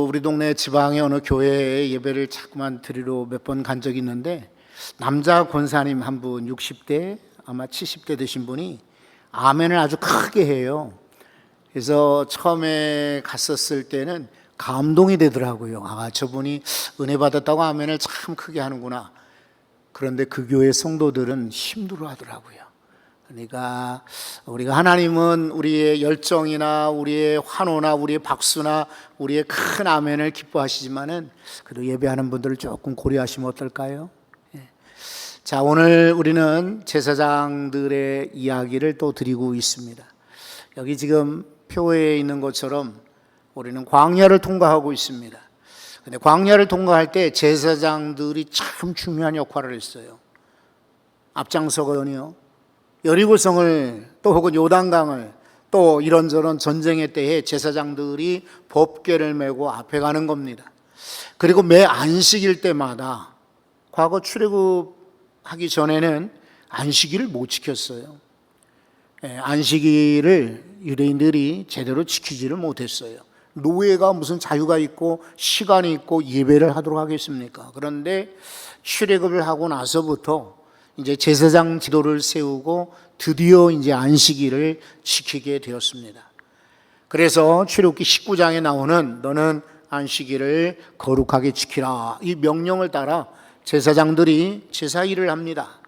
우리 동네 지방의 어느 교회에 예배를 자꾸만 드리러 몇 번 간 적이 있는데, 남자 권사님 한 분 60대 아마 70대 되신 분이 아멘을 아주 크게 해요. 그래서 처음에 갔었을 때는 감동이 되더라고요. 저분이 은혜 받았다고 아멘을 참 크게 하는구나. 그런데 그 교회 성도들은 힘들어 하더라고요. 그러니까 우리가 하나님은 우리의 열정이나 우리의 환호나 우리의 박수나 우리의 큰 아멘을 기뻐하시지만은 그래도 예배하는 분들을 조금 고려하시면 어떨까요? 자, 오늘 우리는 제사장들의 이야기를 또 드리고 있습니다. 여기 지금 표에 있는 것처럼 우리는 광야를 통과하고 있습니다. 근데 광야를 통과할 때 제사장들이 참 중요한 역할을 했어요. 앞장서거든요. 여리고성을 또 혹은 요단강을 또 이런저런 전쟁의 때에 제사장들이 법궤를 메고 앞에 가는 겁니다. 그리고 매 안식일 때마다, 과거 출애굽하기 전에는 안식일을 못 지켰어요. 안식일을 유대인들이 제대로 지키지를 못했어요. 노예가 무슨 자유가 있고 시간이 있고 예배를 하도록 하겠습니까? 그런데 출애굽을 하고 나서부터 이제 제사장 지도를 세우고 드디어 이제 안식일을 지키게 되었습니다. 그래서 출애굽기 19장에 나오는 너는 안식일을 거룩하게 지키라, 이 명령을 따라 제사장들이 제사 일을 합니다.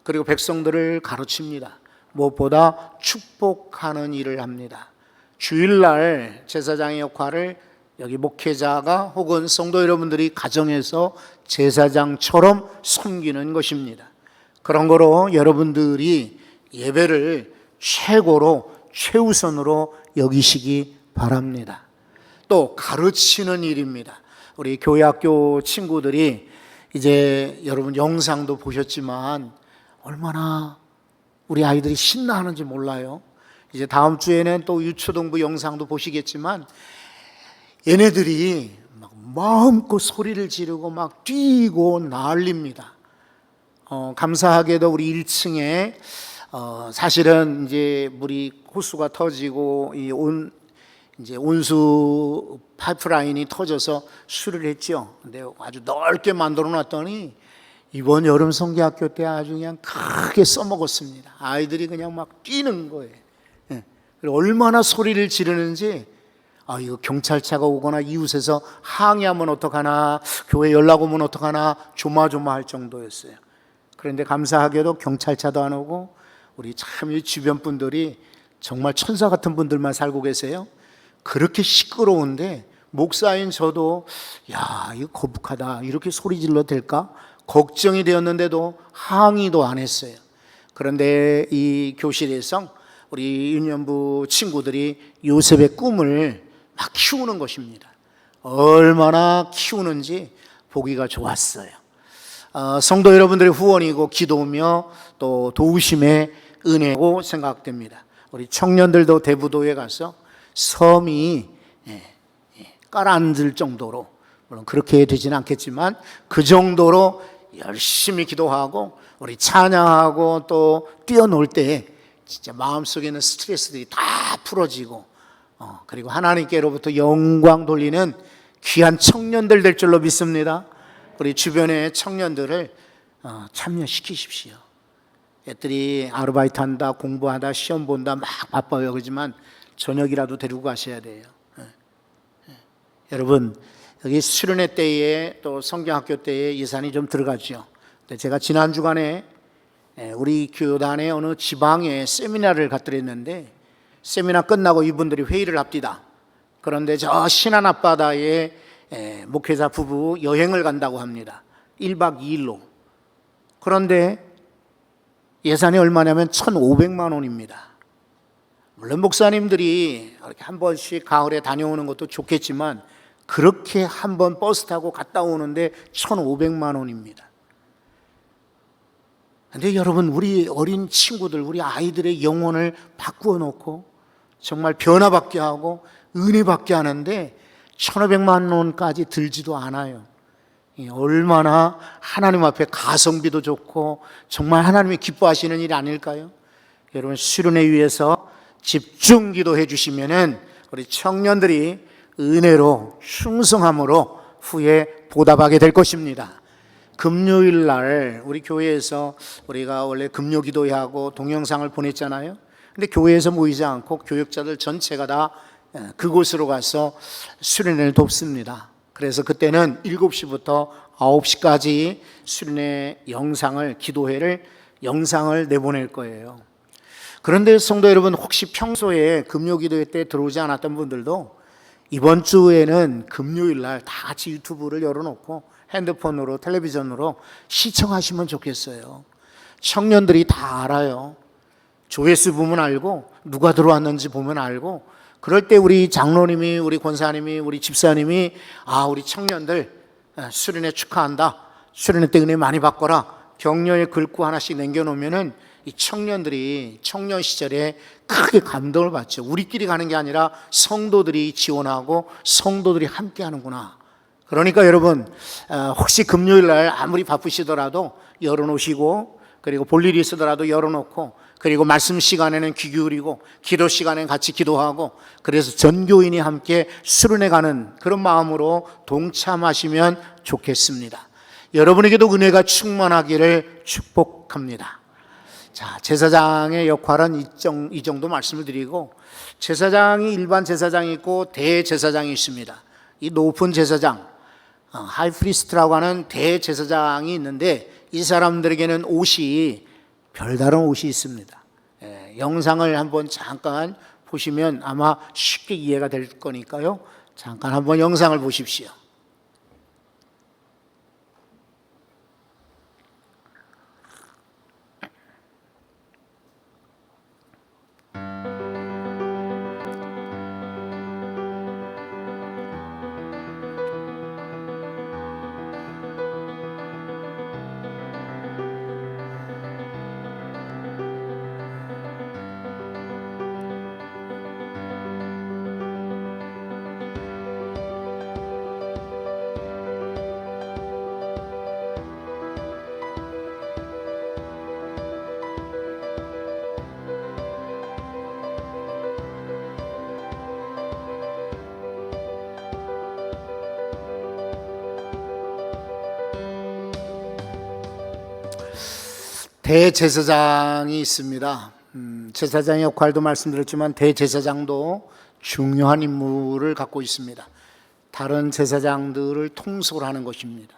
그리고 백성들을 가르칩니다. 무엇보다 축복하는 일을 합니다. 주일날 제사장의 역할을 여기 목회자가 혹은 성도 여러분들이 가정에서 제사장처럼 섬기는 것입니다. 그런 거로 여러분들이 예배를 최고로 최우선으로 여기시기 바랍니다. 또 가르치는 일입니다. 우리 교회학교 친구들이 이제 여러분 영상도 보셨지만 얼마나 우리 아이들이 신나하는지 몰라요. 이제 다음 주에는 또 유초등부 영상도 보시겠지만 얘네들이 막 마음껏 소리를 지르고 막 뛰고 난립니다. 감사하게도 우리 1층에 사실은 이제 물이 호수가 터지고 이제 온수 파이프라인이 터져서 수리를 했죠. 근데 아주 넓게 만들어 놨더니 이번 여름 성경학교 때 아주 그냥 크게 써먹었습니다. 아이들이 그냥 막 뛰는 거예요. 그리고 얼마나 소리를 지르는지, 이거 경찰차가 오거나 이웃에서 항의하면 어떡하나, 교회 연락 오면 어떡하나 조마조마할 정도였어요. 그런데 감사하게도 경찰차도 안 오고 우리 참 이 주변 분들이 정말 천사 같은 분들만 살고 계세요. 그렇게 시끄러운데 목사인 저도 이거 거북하다, 이렇게 소리 질러도 될까 걱정이 되었는데도 항의도 안 했어요. 그런데 이 교실에서 우리 유년부 친구들이 요셉의 꿈을 막 키우는 것입니다. 얼마나 키우는지 보기가 좋았어요. 성도 여러분들의 후원이고 기도며 또 도우심의 은혜고 생각됩니다. 우리 청년들도 대부도에 가서 섬이 깔아앉을 정도로, 물론 그렇게 되지는 않겠지만 그 정도로 열심히 기도하고 우리 찬양하고 또 뛰어놀 때 진짜 마음속에 있는 스트레스들이 다 풀어지고 그리고 하나님께로부터 영광 돌리는 귀한 청년들 될 줄로 믿습니다. 우리 주변의 청년들을 참여시키십시오. 애들이 아르바이트 한다, 공부하다, 시험 본다 막 바빠요. 그렇지만 저녁이라도 데리고 가셔야 돼요. 여러분, 여기 수련회 때에 또 성경학교 때에 예산이 좀 들어가죠. 근데 제가 지난 주간에 우리 교단의 어느 지방에 세미나를 갔더랬는데, 세미나 끝나고 이분들이 회의를 합디다. 그런데 저 신안 앞바다에 목회자 부부 여행을 간다고 합니다. 1박 2일로. 그런데 예산이 얼마냐면 1,500만 원입니다. 물론 목사님들이 이렇게 한 번씩 가을에 다녀오는 것도 좋겠지만 그렇게 한 번 버스 타고 갔다 오는데 1,500만 원입니다. 근데 여러분, 우리 어린 친구들, 우리 아이들의 영혼을 바꾸어 놓고 정말 변화받게 하고 은혜받게 하는데 1,500만 원까지 들지도 않아요. 얼마나 하나님 앞에 가성비도 좋고 정말 하나님이 기뻐하시는 일이 아닐까요? 여러분, 수련회 위해서 집중 기도해 주시면은 우리 청년들이 은혜로 충성함으로 후에 보답하게 될 것입니다. 금요일 날 우리 교회에서 우리가 원래 금요 기도회하고 동영상을 보냈잖아요. 근데 교회에서 모이지 않고 교육자들 전체가 다 그곳으로 가서 수련회를 돕습니다. 그래서 그때는 7시부터 9시까지 수련회 영상을, 기도회를 영상을 내보낼 거예요. 그런데 성도 여러분, 혹시 평소에 금요 기도회 때 들어오지 않았던 분들도 이번 주에는 금요일 날 다 같이 유튜브를 열어놓고 핸드폰으로, 텔레비전으로 시청하시면 좋겠어요. 청년들이 다 알아요. 조회수 보면 알고, 누가 들어왔는지 보면 알고, 그럴 때 우리 장로님이, 우리 권사님이, 우리 집사님이 우리 청년들 수련회 축하한다, 수련회 때 은혜 많이 받거라, 격려의 글귀 하나씩 남겨놓으면은 이 청년들이 청년 시절에 크게 감동을 받죠. 우리끼리 가는 게 아니라 성도들이 지원하고 성도들이 함께 하는구나. 그러니까 여러분, 혹시 금요일 날 아무리 바쁘시더라도 열어놓으시고, 그리고 볼 일이 있으더라도 열어놓고, 그리고 말씀 시간에는 귀 기울이고, 기도 시간에는 같이 기도하고, 그래서 전교인이 함께 수련회 가는 그런 마음으로 동참하시면 좋겠습니다. 여러분에게도 은혜가 충만하기를 축복합니다. 자, 제사장의 역할은 이 정도 말씀을 드리고, 제사장이 일반 제사장이 있고 대제사장이 있습니다. 이 높은 제사장, 하이프리스트라고 하는 대제사장이 있는데, 이 사람들에게는 옷이, 별다른 옷이 있습니다. 영상을 한번 잠깐 보시면 아마 쉽게 이해가 될 거니까요. 잠깐 한번 영상을 보십시오. 대제사장이 있습니다. 제사장의 역할도 말씀드렸지만 대제사장도 중요한 임무를 갖고 있습니다. 다른 제사장들을 통솔하는 것입니다.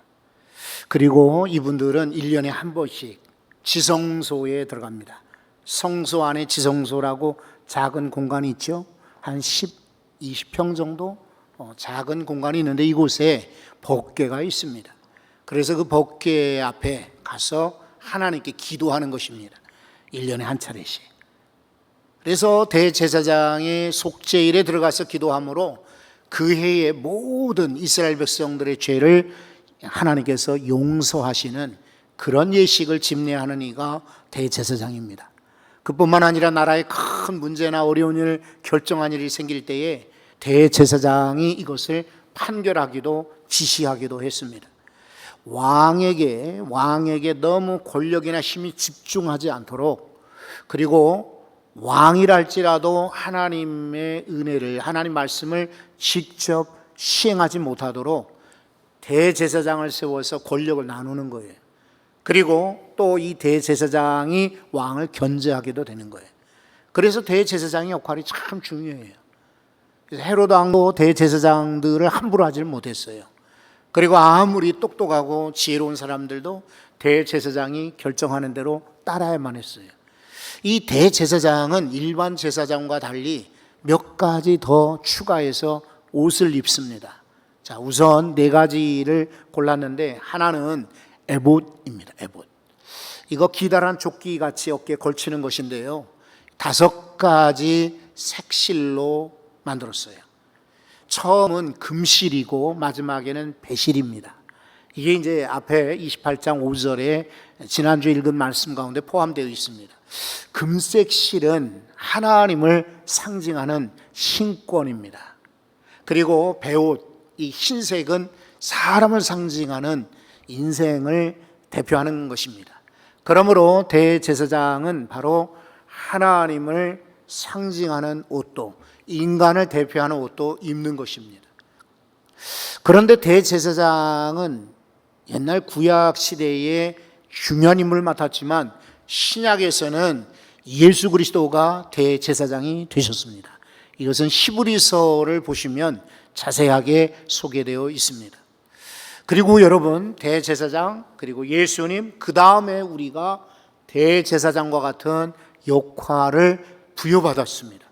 그리고 이분들은 1년에 한 번씩 지성소에 들어갑니다. 성소 안에 지성소라고 작은 공간이 있죠. 한 10, 20평 정도 작은 공간이 있는데, 이곳에 법궤가 있습니다. 그래서 그 법궤 앞에 가서 하나님께 기도하는 것입니다. 1년에 한 차례씩. 그래서 대제사장의 속죄일에 들어가서 기도함으로 그 해의 모든 이스라엘 백성들의 죄를 하나님께서 용서하시는 그런 예식을 집례하는 이가 대제사장입니다. 그뿐만 아니라 나라의 큰 문제나 어려운 일을 결정한 일이 생길 때에 대제사장이 이것을 판결하기도 지시하기도 했습니다. 왕에게 너무 권력이나 힘이 집중하지 않도록, 그리고 왕이랄지라도 하나님의 은혜를, 하나님 말씀을 직접 시행하지 못하도록 대제사장을 세워서 권력을 나누는 거예요. 그리고 또 이 대제사장이 왕을 견제하기도 되는 거예요. 그래서 대제사장의 역할이 참 중요해요. 헤로드 왕도 대제사장들을 함부로 하지를 못했어요. 그리고 아무리 똑똑하고 지혜로운 사람들도 대제사장이 결정하는 대로 따라야만 했어요. 이 대제사장은 일반 제사장과 달리 몇 가지 더 추가해서 옷을 입습니다. 자, 우선 4가지를 골랐는데, 하나는 에봇입니다. 에봇. 이거 기다란 조끼 같이 어깨에 걸치는 것인데요, 5가지 색실로 만들었어요. 처음은 금실이고 마지막에는 배실입니다. 이게 이제 앞에 28장 5절에 지난주 읽은 말씀 가운데 포함되어 있습니다. 금색 실은 하나님을 상징하는 신권입니다. 그리고 배옷, 이 흰색은 사람을 상징하는 인생을 대표하는 것입니다. 그러므로 대제사장은 바로 하나님을 상징하는 옷도, 인간을 대표하는 옷도 입는 것입니다. 그런데 대제사장은 옛날 구약 시대에 중요한 인물을 맡았지만 신약에서는 예수 그리스도가 대제사장이 되셨습니다. 이것은 히브리서를 보시면 자세하게 소개되어 있습니다. 그리고 여러분, 대제사장 그리고 예수님, 그 다음에 우리가 대제사장과 같은 역할을 부여받았습니다.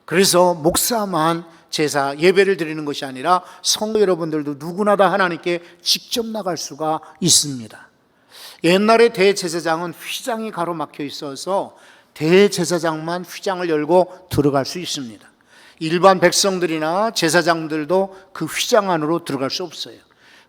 그래서 목사만 제사 예배를 드리는 것이 아니라 성도 여러분들도 누구나 다 하나님께 직접 나갈 수가 있습니다. 옛날에 대제사장은 휘장이 가로막혀 있어서 대제사장만 휘장을 열고 들어갈 수 있습니다. 일반 백성들이나 제사장들도 그 휘장 안으로 들어갈 수 없어요.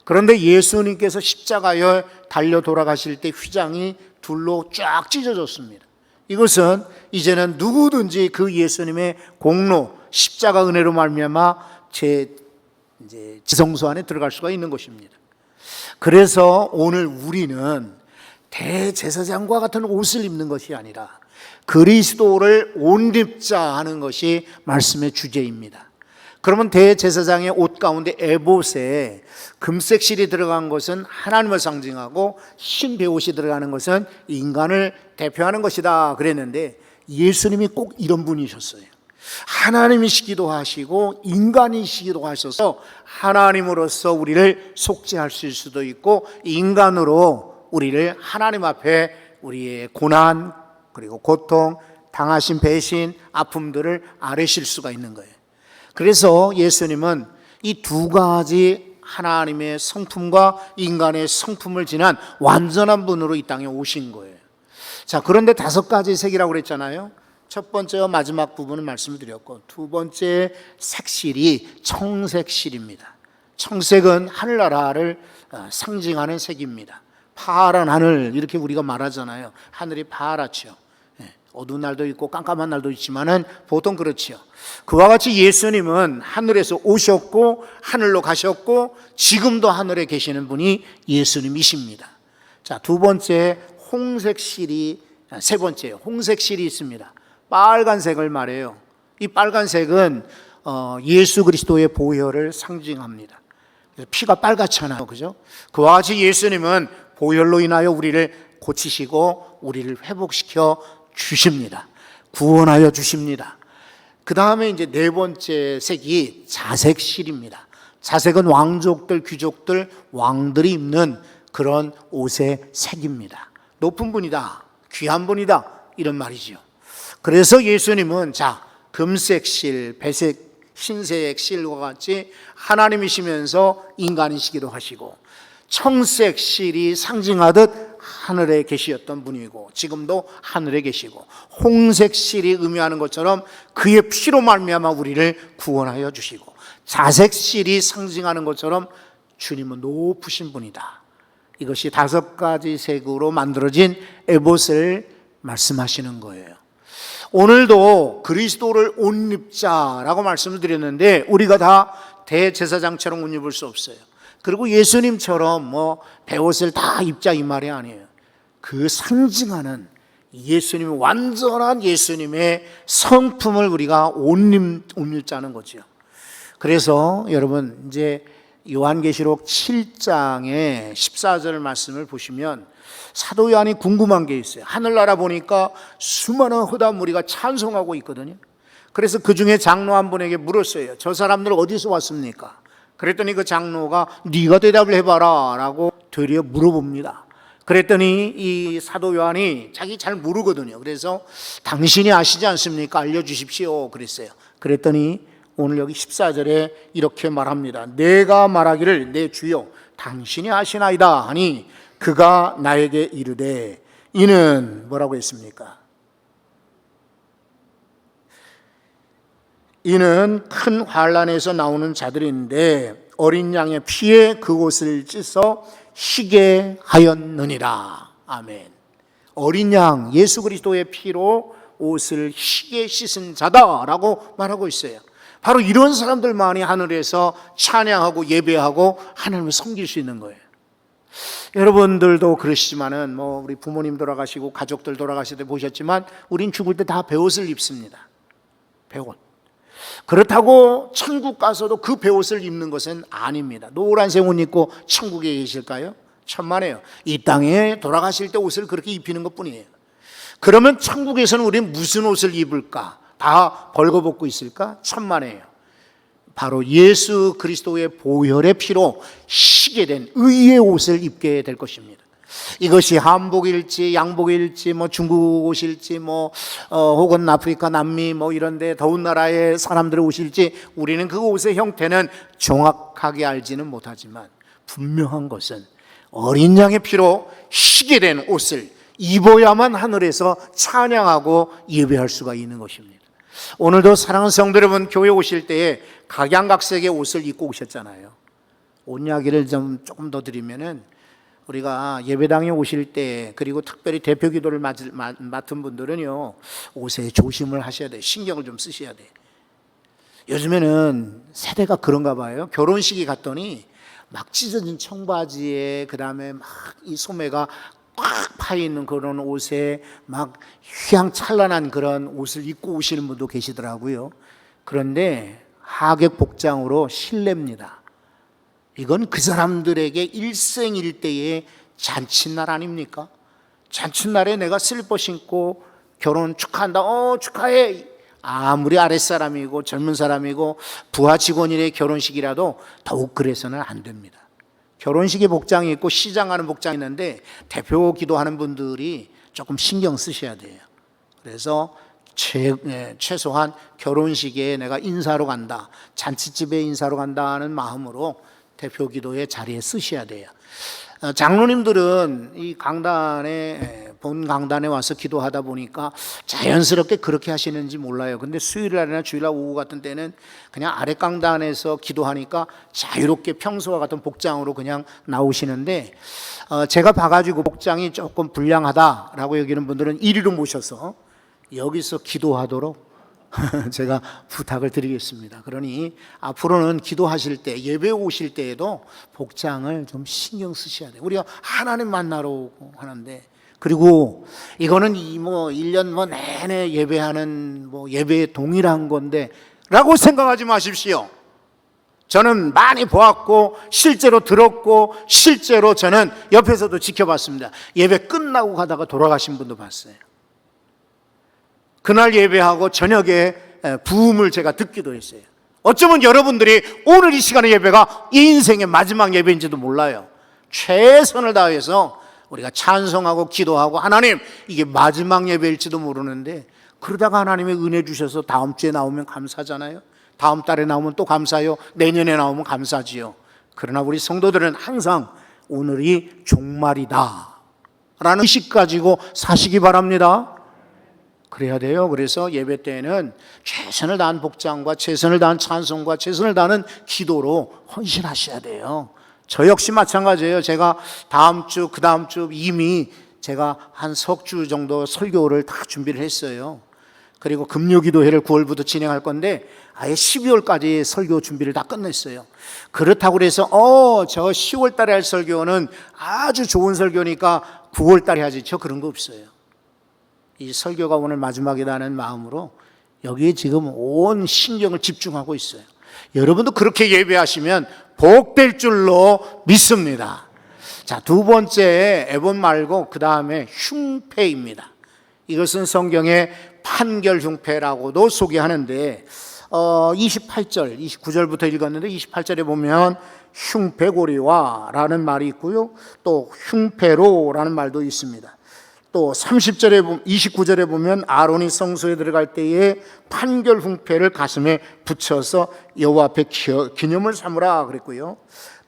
그런데 예수님께서 십자가에 달려 돌아가실 때 휘장이 둘로 쫙 찢어졌습니다. 이것은 이제는 누구든지 그 예수님의 공로, 십자가 은혜로 말미암아 지성소 안에 들어갈 수가 있는 것입니다. 그래서 오늘 우리는 대제사장과 같은 옷을 입는 것이 아니라 그리스도를 옷 입자 하는 것이 말씀의 주제입니다. 그러면 대제사장의 옷 가운데 에봇에 금색 실이 들어간 것은 하나님을 상징하고 흰 베옷이 들어가는 것은 인간을 대표하는 것이다 그랬는데, 예수님이 꼭 이런 분이셨어요. 하나님이시기도 하시고 인간이시기도 하셔서 하나님으로서 우리를 속죄할 수도 있고, 인간으로 우리를 하나님 앞에 우리의 고난 그리고 고통, 당하신 배신, 아픔들을 아뢰실 수가 있는 거예요. 그래서 예수님은 이 두 가지 하나님의 성품과 인간의 성품을 지난 완전한 분으로 이 땅에 오신 거예요. 자, 그런데 5가지 색이라고 그랬잖아요. 첫 번째와 마지막 부분은 말씀을 드렸고, 두 번째 색실이 청색실입니다. 청색은 하늘나라를 상징하는 색입니다. 파란 하늘, 이렇게 우리가 말하잖아요. 하늘이 파랗죠. 어두운 날도 있고 깜깜한 날도 있지만은 보통 그렇지요. 그와 같이 예수님은 하늘에서 오셨고 하늘로 가셨고 지금도 하늘에 계시는 분이 예수님이십니다. 자, 두 번째 홍색실이, 세 번째 홍색실이 있습니다. 빨간색을 말해요. 이 빨간색은 예수 그리스도의 보혈을 상징합니다. 피가 빨갛잖아요, 그죠? 그와 같이 예수님은 보혈로 인하여 우리를 고치시고 우리를 회복시켜 주십니다. 구원하여 주십니다. 그 다음에 이제 네 번째 색이 자색실입니다. 자색은 왕족들, 귀족들, 왕들이 입는 그런 옷의 색입니다. 높은 분이다, 귀한 분이다, 이런 말이죠. 그래서 예수님은 금색 실, 배색, 흰색 실과 같이 하나님이시면서 인간이시기도 하시고, 청색 실이 상징하듯 하늘에 계시었던 분이고 지금도 하늘에 계시고, 홍색 실이 의미하는 것처럼 그의 피로 말미암아 우리를 구원하여 주시고, 자색 실이 상징하는 것처럼 주님은 높으신 분이다. 이것이 5가지 색으로 만들어진 에봇을 말씀하시는 거예요. 오늘도 그리스도를 옷 입자라고 말씀을 드렸는데 우리가 다 대제사장처럼 옷 입을 수 없어요. 그리고 예수님처럼 베옷을 다 입자 이 말이 아니에요. 그 상징하는 예수님의 완전한 예수님의 성품을 우리가 옷 입자는 거죠. 그래서 여러분 이제 요한계시록 7장의 14절 말씀을 보시면 사도 요한이 궁금한 게 있어요. 하늘나라 보니까 수많은 허다한 무리가 찬송하고 있거든요. 그래서 그 중에 장로 한 분에게 물었어요. 저 사람들 어디서 왔습니까? 그랬더니 그 장로가 네가 대답을 해봐라 라고 되려 물어봅니다. 그랬더니 이 사도 요한이 자기 잘 모르거든요. 그래서 당신이 아시지 않습니까? 알려주십시오 그랬어요. 그랬더니 오늘 여기 14절에 이렇게 말합니다. 내가 말하기를 내 주여 당신이 아시나이다 하니 그가 나에게 이르되, 이는 뭐라고 했습니까? 이는 큰 환란에서 나오는 자들인데 어린 양의 피에 그곳을 찢어 희게 하였느니라. 아멘. 어린 양 예수 그리스도의 피로 옷을 희게 씻은 자다라고 말하고 있어요. 바로 이런 사람들만이 하늘에서 찬양하고 예배하고 하나님을 섬길 수 있는 거예요. 여러분들도 그러시지만은 우리 부모님 돌아가시고 가족들 돌아가실 때 보셨지만 우린 죽을 때 다 베옷을 입습니다. 베옷. 그렇다고 천국 가서도 그 베옷을 입는 것은 아닙니다. 노란색 옷 입고 천국에 계실까요? 천만에요. 이 땅에 돌아가실 때 옷을 그렇게 입히는 것뿐이에요. 그러면 천국에서는 우리는 무슨 옷을 입을까? 다 벌거벗고 있을까? 천만에요. 바로 예수 그리스도의 보혈의 피로 시게 된 의의 옷을 입게 될 것입니다. 이것이 한복일지 양복일지 중국 옷일지 혹은 아프리카 남미 이런데 더운 나라의 사람들의 옷일지 우리는 그 옷의 형태는 정확하게 알지는 못하지만 분명한 것은 어린 양의 피로 시게 된 옷을 입어야만 하늘에서 찬양하고 예배할 수가 있는 것입니다. 오늘도 사랑하는 성도 여러분, 교회 오실 때에 각양각색의 옷을 입고 오셨잖아요. 옷 이야기를 조금 더 드리면은, 우리가 예배당에 오실 때, 그리고 특별히 대표 기도를 맡은 분들은요, 옷에 조심을 하셔야 돼요. 신경을 좀 쓰셔야 돼요. 요즘에는 세대가 그런가 봐요. 결혼식에 갔더니 막 찢어진 청바지에, 그 다음에 막 이 소매가 꽉 파있는 그런 옷에 막 휘황찬란한 그런 옷을 입고 오시는 분도 계시더라고요. 그런데 하객 복장으로 실례입니다. 이건 그 사람들에게 일생일대의 잔칫날 아닙니까? 잔칫날에 내가 슬리퍼 신고 결혼 축하한다, 축하해, 아무리 아랫사람이고 젊은 사람이고 부하 직원일의 결혼식이라도 더욱 그래서는 안 됩니다. 결혼식에 복장이 있고 시장하는 복장이 있는데 대표 기도하는 분들이 조금 신경 쓰셔야 돼요. 그래서 최소한 결혼식에 내가 인사로 간다, 잔치집에 인사로 간다는 마음으로 대표 기도의 자리에 쓰셔야 돼요. 장로님들은 이 본 강단에 와서 기도하다 보니까 자연스럽게 그렇게 하시는지 몰라요. 근데 수요일날이나 주일날 오후 같은 때는 그냥 아래 강단에서 기도하니까 자유롭게 평소와 같은 복장으로 그냥 나오시는데, 제가 봐가지고 복장이 조금 불량하다라고 여기는 분들은 이리로 모셔서 여기서 기도하도록 제가 부탁을 드리겠습니다. 그러니 앞으로는 기도하실 때, 예배 오실 때에도 복장을 좀 신경 쓰셔야 돼요. 우리가 하나님 만나러 오고 하는데, 그리고 이거는 1년 내내 예배하는 예배에 동일한 건데 라고 생각하지 마십시오. 저는 많이 보았고 실제로 들었고 실제로 저는 옆에서도 지켜봤습니다. 예배 끝나고 가다가 돌아가신 분도 봤어요. 그날 예배하고 저녁에 부음을 제가 듣기도 했어요. 어쩌면 여러분들이 오늘 이 시간의 예배가 이 인생의 마지막 예배인지도 몰라요. 최선을 다해서 우리가 찬송하고 기도하고, 하나님 이게 마지막 예배일지도 모르는데, 그러다가 하나님의 은혜 주셔서 다음 주에 나오면 감사하잖아요. 다음 달에 나오면 또 감사해요. 내년에 나오면 감사지요. 그러나 우리 성도들은 항상 오늘이 종말이다 라는 의식 가지고 사시기 바랍니다. 그래야 돼요. 그래서 예배 때에는 최선을 다한 복장과 최선을 다한 찬송과 최선을 다하는 기도로 헌신하셔야 돼요. 저 역시 마찬가지예요. 제가 다음 주, 그 다음 주 이미 제가 한 석 주 정도 설교를 다 준비를 했어요. 그리고 금요기도회를 9월부터 진행할 건데 아예 12월까지 설교 준비를 다 끝냈어요. 그렇다고 그래서 저 10월 달에 할 설교는 아주 좋은 설교니까 9월 달에 하지, 저 그런 거 없어요. 이 설교가 오늘 마지막이라는 마음으로 여기에 지금 온 신경을 집중하고 있어요. 여러분도 그렇게 예배하시면 복될 줄로 믿습니다. 자, 두 번째, 에본 말고 그 다음에 흉패입니다. 이것은 성경의 판결 흉패라고도 소개하는데 28절, 29절부터 읽었는데 28절에 보면 흉패고리와 라는 말이 있고요, 또 흉패로라는 말도 있습니다. 또 30절에 29절에 보면 아론이 성소에 들어갈 때에 판결 흉패를 가슴에 붙여서 여호와 앞에 기념을 삼으라 그랬고요.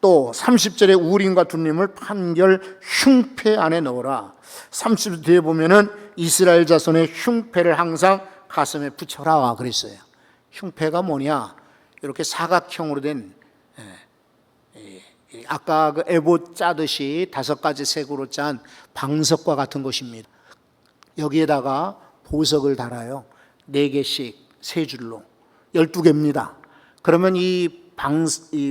또 30절에 우림과 둠림을 판결 흉패 안에 넣어라. 30절 뒤에 보면은 이스라엘 자손의 흉패를 항상 가슴에 붙여라 그랬어요. 흉패가 뭐냐? 이렇게 사각형으로 된, 아까 그 에봇 짜듯이 5가지 색으로 짠 방석과 같은 것입니다. 여기에다가 보석을 달아요. 4개씩 3줄로 12개입니다. 그러면 이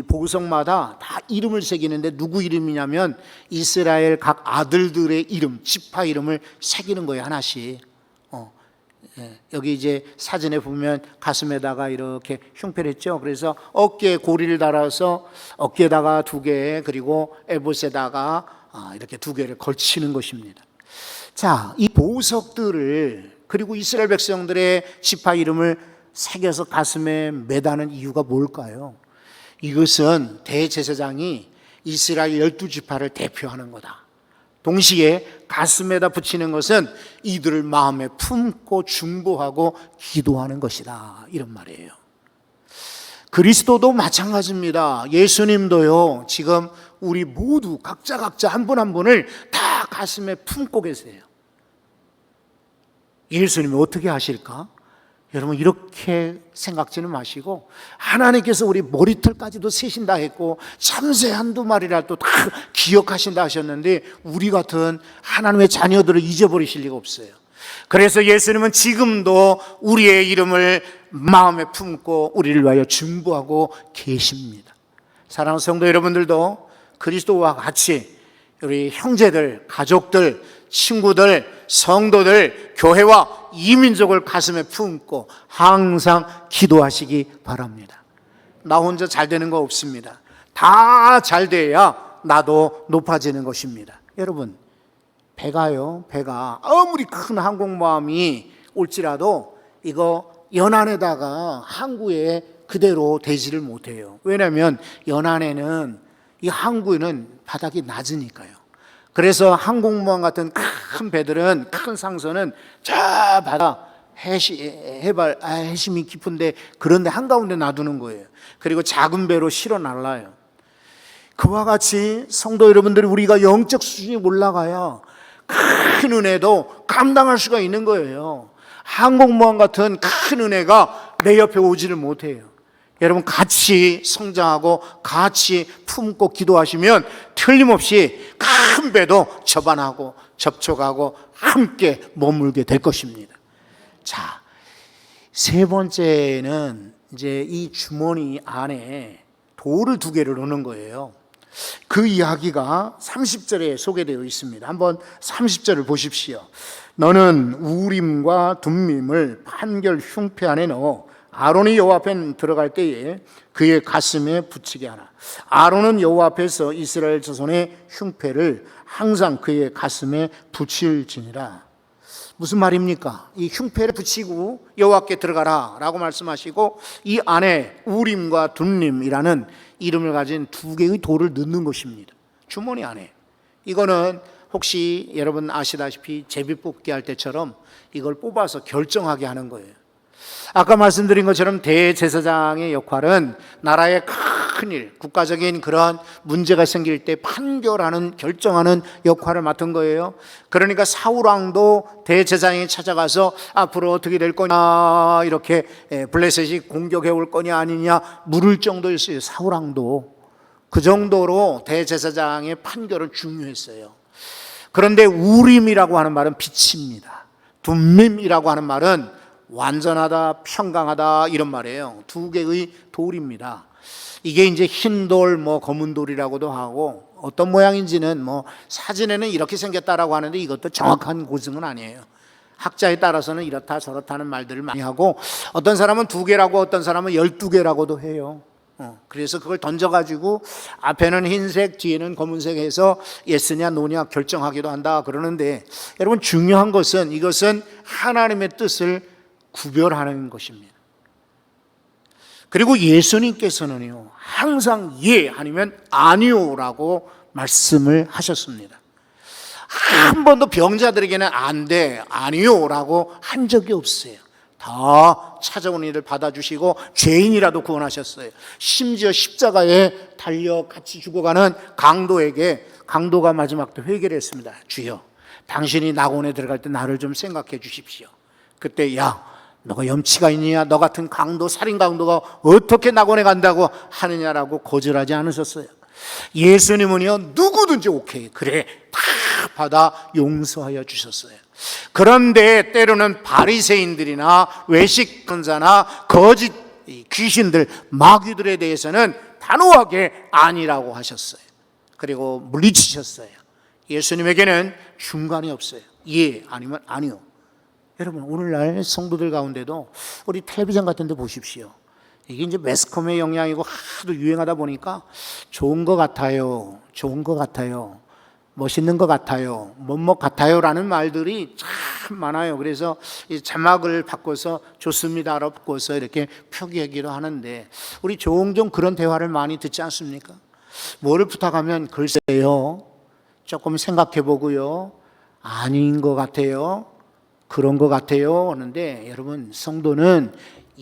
보석마다 다 이름을 새기는데 누구 이름이냐면 이스라엘 각 아들들의 이름, 지파 이름을 새기는 거예요, 하나씩. 여기 이제 사진에 보면 가슴에다가 이렇게 흉패를 했죠. 그래서 어깨에 고리를 달아서 어깨에다가 2개, 그리고 에봇에다가 이렇게 2개를 걸치는 것입니다. 자, 이 보석들을, 그리고 이스라엘 백성들의 지파 이름을 새겨서 가슴에 매다는 이유가 뭘까요? 이것은 대제사장이 이스라엘 12지파를 대표하는 거다. 동시에 가슴에다 붙이는 것은 이들을 마음에 품고 중보하고 기도하는 것이다, 이런 말이에요. 그리스도도 마찬가지입니다. 예수님도요, 지금 우리 모두 각자 한 분 한 분을 다 가슴에 품고 계세요. 예수님이 어떻게 하실까? 여러분, 이렇게 생각지는 마시고, 하나님께서 우리 머리털까지도 세신다 했고 참새 한두 마리라도 다 기억하신다 하셨는데, 우리 같은 하나님의 자녀들을 잊어버리실 리가 없어요. 그래서 예수님은 지금도 우리의 이름을 마음에 품고 우리를 위하여 중보하고 계십니다. 사랑하는 성도 여러분들도 그리스도와 같이 우리 형제들, 가족들, 친구들, 성도들, 교회와 이민족을 가슴에 품고 항상 기도하시기 바랍니다. 나 혼자 잘 되는 거 없습니다. 다 잘 돼야 나도 높아지는 것입니다. 여러분, 배가 아무리 큰 항공모함이 올지라도 이거 연안에다가 항구에 그대로 대지를 못해요. 왜냐하면 연안에는, 이 항구에는 바닥이 낮으니까요. 그래서 항공모함 같은 큰 배들은, 큰 상선은 저 바다 해심이 깊은데, 그런데 한가운데 놔두는 거예요. 그리고 작은 배로 실어 날라요. 그와 같이 성도 여러분들이, 우리가 영적 수준이 올라가야 큰 은혜도 감당할 수가 있는 거예요. 항공모함 같은 큰 은혜가 내 옆에 오지를 못해요. 여러분, 같이 성장하고 같이 품고 기도하시면 틀림없이 큰 배도 접안하고 접촉하고 함께 머물게 될 것입니다. 자, 3번째는 이제 이 주머니 안에 돌을 2개를 넣는 거예요. 그 이야기가 30절에 소개되어 있습니다. 한번 30절을 보십시오. 너는 우림과 둠밈을 판결 흉패 안에 넣어 아론이 여호와 앞에 들어갈 때에 그의 가슴에 붙이게 하라. 아론은 여호와 앞에서 이스라엘 자손의 흉패를 항상 그의 가슴에 붙일지니라. 무슨 말입니까? 이 흉패를 붙이고 여호와께 들어가라 라고 말씀하시고, 이 안에 우림과 둠림이라는 이름을 가진 2개의 돌을 넣는 것입니다. 주머니 안에. 이거는 혹시 여러분 아시다시피 제비뽑기 할 때처럼 이걸 뽑아서 결정하게 하는 거예요. 아까 말씀드린 것처럼 대제사장의 역할은 나라의 큰일, 국가적인 그런 문제가 생길 때 판결하는, 결정하는 역할을 맡은 거예요. 그러니까 사울왕도 대제사장이 찾아가서 앞으로 어떻게 될 거냐, 이렇게 블레셋이 공격해 올 거냐 아니냐 물을 정도였어요. 사울왕도 그 정도로 대제사장의 판결은 중요했어요. 그런데 우림이라고 하는 말은 빛입니다. 둠밈이라고 하는 말은 완전하다, 평강하다, 이런 말이에요. 2개의 돌입니다. 이게 이제 흰 돌, 검은 돌이라고도 하고, 어떤 모양인지는 사진에는 이렇게 생겼다라고 하는데 이것도 정확한 고증은 아니에요. 학자에 따라서는 이렇다 저렇다는 말들을 많이 하고, 어떤 사람은 2개라고, 어떤 사람은 12개라고도 해요. 그래서 그걸 던져가지고 앞에는 흰색, 뒤에는 검은색 해서 예스냐 노냐 결정하기도 한다 그러는데, 여러분, 중요한 것은 이것은 하나님의 뜻을 구별하는 것입니다. 그리고 예수님께서는요, 항상 예 아니면 아니요라고 말씀을 하셨습니다. 한 번도 병자들에게는 안 돼, 아니요라고 한 적이 없어요. 다 찾아온 이를 받아주시고 죄인이라도 구원하셨어요. 심지어 십자가에 달려 같이 죽어가는 강도에게, 강도가 마지막 때 회개를 했습니다. 주여, 당신이 낙원에 들어갈 때 나를 좀 생각해 주십시오. 그때, 야, 너가 염치가 있느냐? 너 같은 강도, 살인 강도가 어떻게 낙원에 간다고 하느냐라고 거절하지 않으셨어요. 예수님은요, 누구든지 오케이, 그래, 다 받아 용서하여 주셨어요. 그런데 때로는 바리새인들이나 외식권자나 거짓 귀신들, 마귀들에 대해서는 단호하게 아니라고 하셨어요. 그리고 물리치셨어요. 예수님에게는 중간이 없어요. 예 아니면 아니요. 여러분, 오늘날 성도들 가운데도 우리 텔레비전 같은 데 보십시오. 이게 이제 매스컴의 영향이고 하도 유행하다 보니까 좋은 것 같아요, 좋은 것 같아요, 멋있는 것 같아요, 뭐뭐 같아요라는 말들이 참 많아요. 그래서 이 자막을 바꿔서 좋습니다로 바꿔서 이렇게 표기하기도 하는데, 우리 종종 그런 대화를 많이 듣지 않습니까? 뭐를 부탁하면 글쎄요, 조금 생각해 보고요, 아닌 것 같아요, 그런 것 같아요 하는데, 여러분, 성도는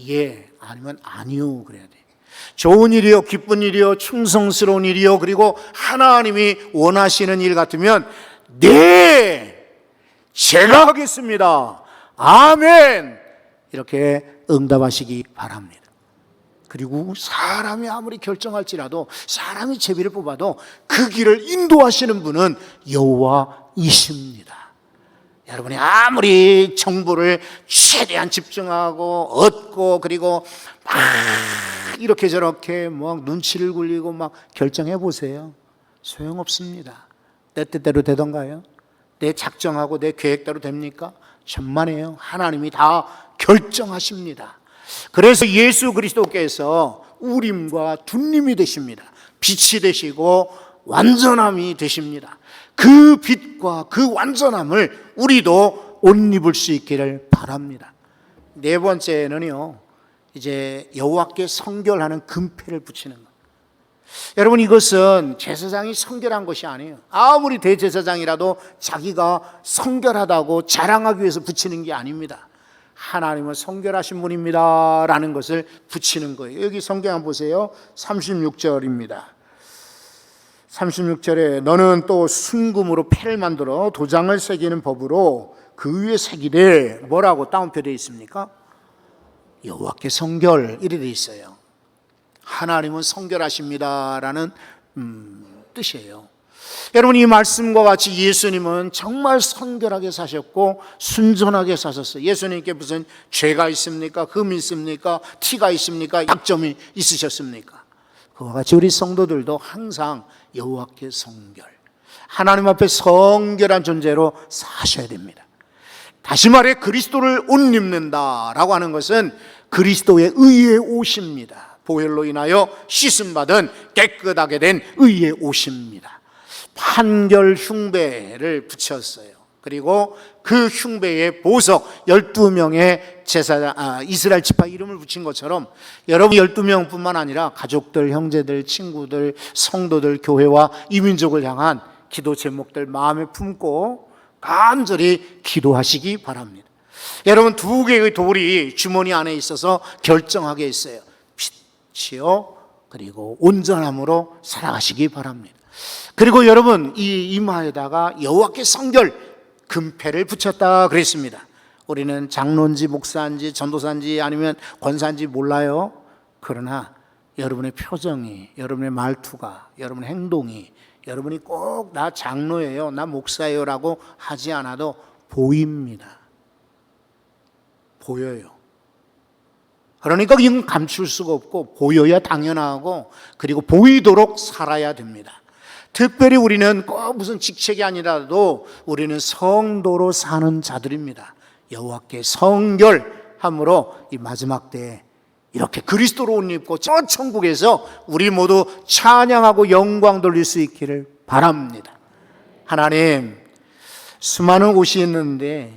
예 아니면 아니요 그래야 돼. 좋은 일이요, 기쁜 일이요, 충성스러운 일이요, 그리고 하나님이 원하시는 일 같으면 네, 제가 하겠습니다, 아멘, 이렇게 응답하시기 바랍니다. 그리고 사람이 아무리 결정할지라도, 사람이 제비를 뽑아도 그 길을 인도하시는 분은 여호와이십니다. 여러분이 아무리 정보를 최대한 집중하고 얻고, 그리고 막 이렇게 저렇게 막 눈치를 굴리고 막 결정해 보세요. 소용없습니다. 내 뜻대로 되던가요? 내 작정하고 내 계획대로 됩니까? 천만에요. 하나님이 다 결정하십니다. 그래서 예수 그리스도께서 우림과 둔림이 되십니다. 빛이 되시고 완전함이 되십니다. 그 빛과 그 완전함을 우리도 옷 입을 수 있기를 바랍니다. 네 번째는요, 이제 여호와께 성결하는 금패를 붙이는 것. 여러분, 이것은 제사장이 성결한 것이 아니에요. 아무리 대제사장이라도 자기가 성결하다고 자랑하기 위해서 붙이는 게 아닙니다. 하나님은 성결하신 분입니다 라는 것을 붙이는 거예요. 여기 성경 한번 보세요. 36절입니다. 36절에 너는 또 순금으로 패를 만들어 도장을 새기는 법으로 그 위에 새기되, 뭐라고 따옴표 되어 있습니까? 여호와께 성결, 이래 되어 있어요. 하나님은 성결하십니다 라는 뜻이에요. 여러분, 이 말씀과 같이 예수님은 정말 성결하게 사셨고 순전하게 사셨어요. 예수님께 무슨 죄가 있습니까? 흠이 있습니까? 티가 있습니까? 약점이 있으셨습니까? 그와 같이 우리 성도들도 항상 여호와께 성결, 하나님 앞에 성결한 존재로 사셔야 됩니다. 다시 말해 그리스도를 옷 입는다라고 하는 것은 그리스도의 의의 옷입니다. 보혈로 인하여 씻음받은 깨끗하게 된 의의 옷입니다. 판결 흉배를 붙였어요. 그리고 그 흉배에 보석 12명의 이스라엘 지파 이름을 붙인 것처럼, 여러분 12명뿐만 아니라 가족들, 형제들, 친구들, 성도들, 교회와 이민족을 향한 기도 제목들 마음에 품고 간절히 기도하시기 바랍니다. 여러분, 두 개의 돌이 주머니 안에 있어서 결정하게 있어요. 빛이요, 그리고 온전함으로 살아가시기 바랍니다. 그리고 여러분, 이 이마에다가 여호와께 성결 금패를 붙였다 그랬습니다. 우리는 장로인지 목사인지 전도사인지 아니면 권사인지 몰라요. 그러나 여러분의 표정이, 여러분의 말투가, 여러분의 행동이, 여러분이 꼭 나 장로예요, 나 목사예요 라고 하지 않아도 보입니다. 보여요. 그러니까 이건 감출 수가 없고 보여야 당연하고, 그리고 보이도록 살아야 됩니다. 특별히 우리는 꼭 무슨 직책이 아니라도 우리는 성도로 사는 자들입니다. 여호와께 성결함으로 이 마지막 때에 이렇게 그리스도로 옷 입고 저 천국에서 우리 모두 찬양하고 영광 돌릴 수 있기를 바랍니다. 하나님, 수많은 옷이 있는데